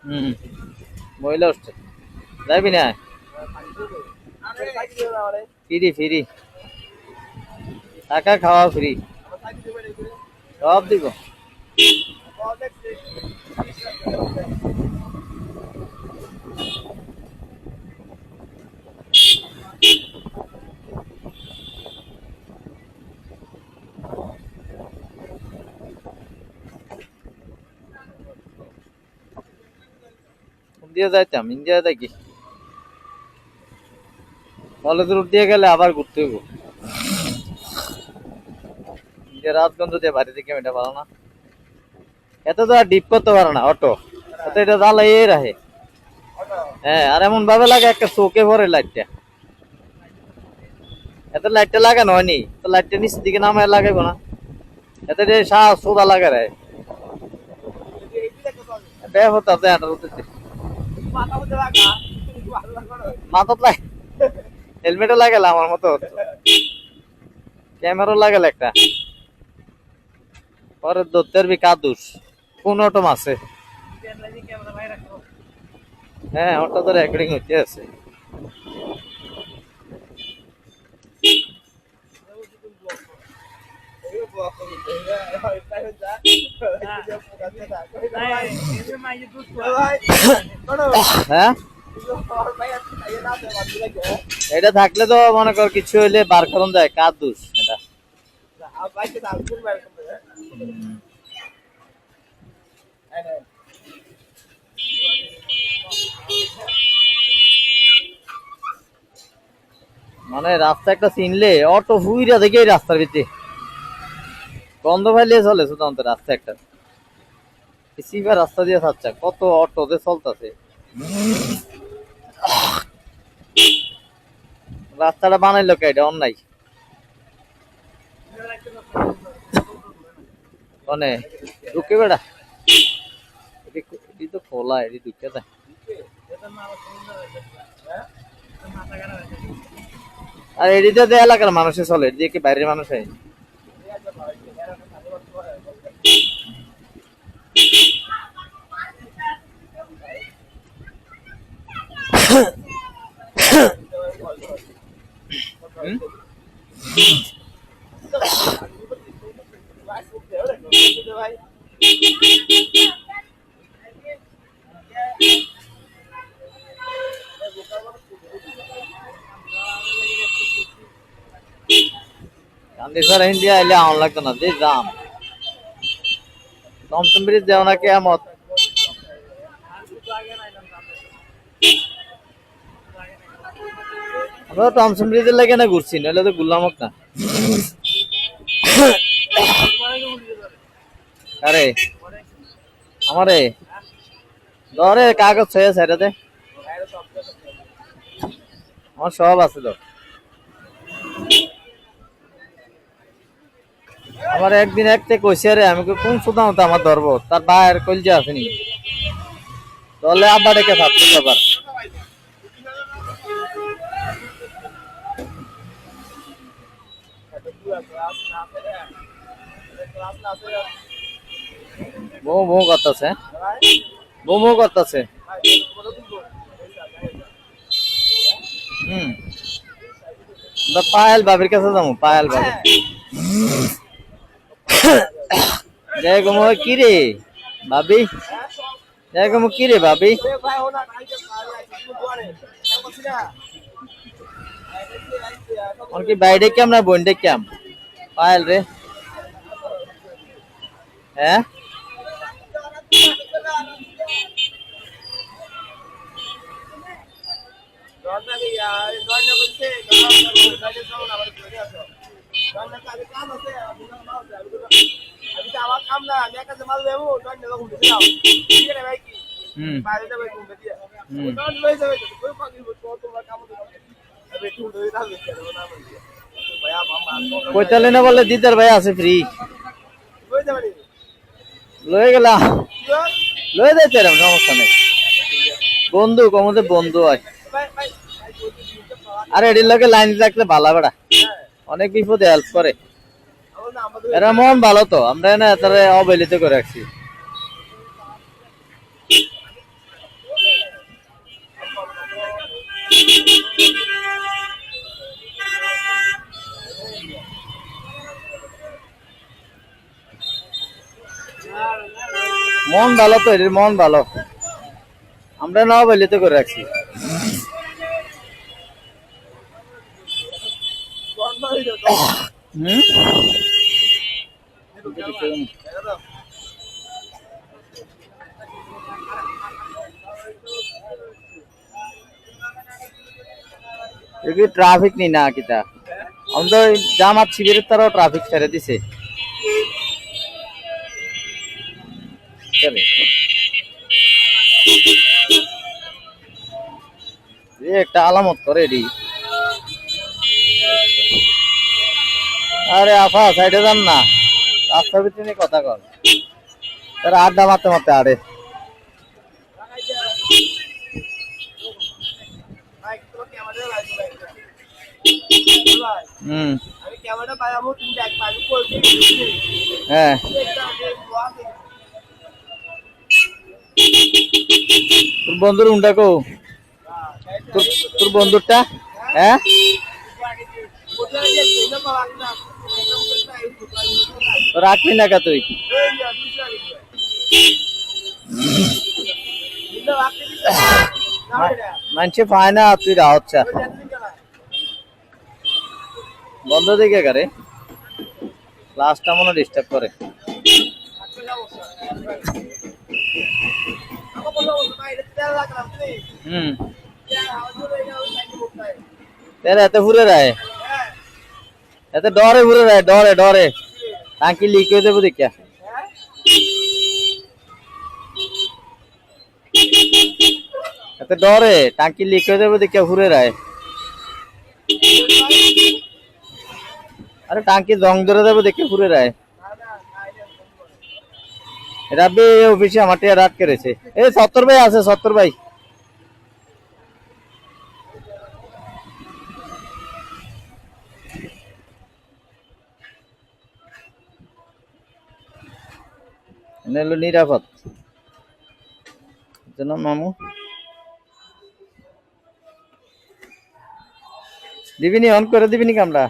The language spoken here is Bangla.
হুম মহিলা হোস্টেল যাবি না ফ্রি ফ্রি থাকা খাওয়া ফ্রি সব দিব ইন্ডিয়া যাইতাম ইন্ডিয়া দেখি কলেজের রুট দিয়ে গেলে আবার ঘুরতে হইব ইন্ডিয়া রাজগঞ্জ দিয়ে বাড়ি থেকে এটা ভালো না এত তো আর ডিপ করতে পারে না অটো এত এটা জ্বালাই রাখে হ্যাঁ আর এমন ভাবে লাগে একটা চোখে ভরে লাইটটা এত লাইটটা লাগানো হয়নি তো লাইটটা নিচের দিকে নামায় লাগাইবো না এত সোদা লাগা রে বেহত আছে মাথাত লাগে হেলমেটও লাগালে আমার মতো ক্যামেরা লাগালে একটা পরে দত্তের বি কাদুস কোন অটো আছে হ্যাঁ অটো তো রেকর্ডিং হচ্ছে আছে হ্যাঁ এটা থাকলে তো মনে কর কিছু হইলে বার করুন যায় কাদুস এটা মানে রাস্তা একটা চিনলে অটো হুইরা দেখে রাস্তার ভিতরে গন্ধ ফাইলে চলে শুধু রাস্তা একটা সিবার রাস্তা দিয়ে থাকছে কত অটোতে চলতেছে রাস্তাটা বানাইলো কে এটা অন্যায় মানে ঢুকে বেড়া এটি তো খোলা এটি ঢুকে দেয় আর এদিকে এলাকার মানুষে চলে এদিকে বাইরের মানুষ হয় গান্ধীছড়া ইন্ডিয়া এলে আমার লাগতো না যে জাম টমটম ব্রিজ দেও না কেমত আমরা টমটম ব্রিজের লাগে না ঘুরছি নাহলে তো ঘুরলাম না আরে আমারে ধরে কাগজ ছয়ে সাইডাতে আমার সব আছে তো আমার একদিন একটা কইছে রে আমি কোন সুদাম তো আমার ধরবো তার বাইরের কলজা আসেনি তাহলে আবার ডেকে থাকতে আবার বউ বউ করতেছে বউ বউ করতেছে পায়েল বাবির কাছে যাবো পায়েল বাবি দেখো কি রে ভাবি দেখো কি রে ভাবি কি বাইরে কেম না বোনডে কেম পায়েল রে হ্যাঁ কইতালে না বলে দিদার ভাই আছে ফ্রি লয়ে গেলাম লয়ে যাইতে সমস্যা নেই বন্ধু কমতে বন্ধু হয় আর এটির লোকে লাইন রাখলে ভালো বেড়া অনেক বিপদে হেল্প করে এরা মন ভালো তো আমরা না তারা অবহেলিত করে রাখছি মন ভালো তো, এর মন ভালো। আমরা নাও বলি তো করে রাখছি। হুম এগুলি ট্রাফিক নি না কিতা আমাদের জামাত শিবিরের তারাও ট্রাফিক ছেড়ে দিছে। একটা আলামত করে এটি। আরে আফা সাইডে যান না, রাস্তার ভিতরে কথা কর, তারা আড্ডা মারতে মারতে আরে। হুম হ্যাঁ তোর বন্ধুর উন্ডা কো, তোর বন্ধুরটা হ্যাঁ রাখবি না কা তুই? মানুষে পায় না, তুই রাহচ্ছা বন্ধ দিকে করে ক্লাসটা মনে ডিস্টার্ব করে। হুম এতে ঘুরে রায়, এতে ডরে ঘুরে রায়, ডরে ডরে টাঙ্কি লিক হয়ে যাবো দেখিয়া। এতে ডরে টাঙ্কি লিক হয়ে যাবো দেখিয়া ঘুরে রায়। আরে টাঙ্কি জং ধরে যাবো দেখে ঘুরে রায়। রাব্বি অফিসে আমার টিয়া রাত করেছে। এই 70 ভাই আছে, 70 ভাই। এনে নিরাপদ মামু দিবিনি, অন করে দিবিনি কামরা।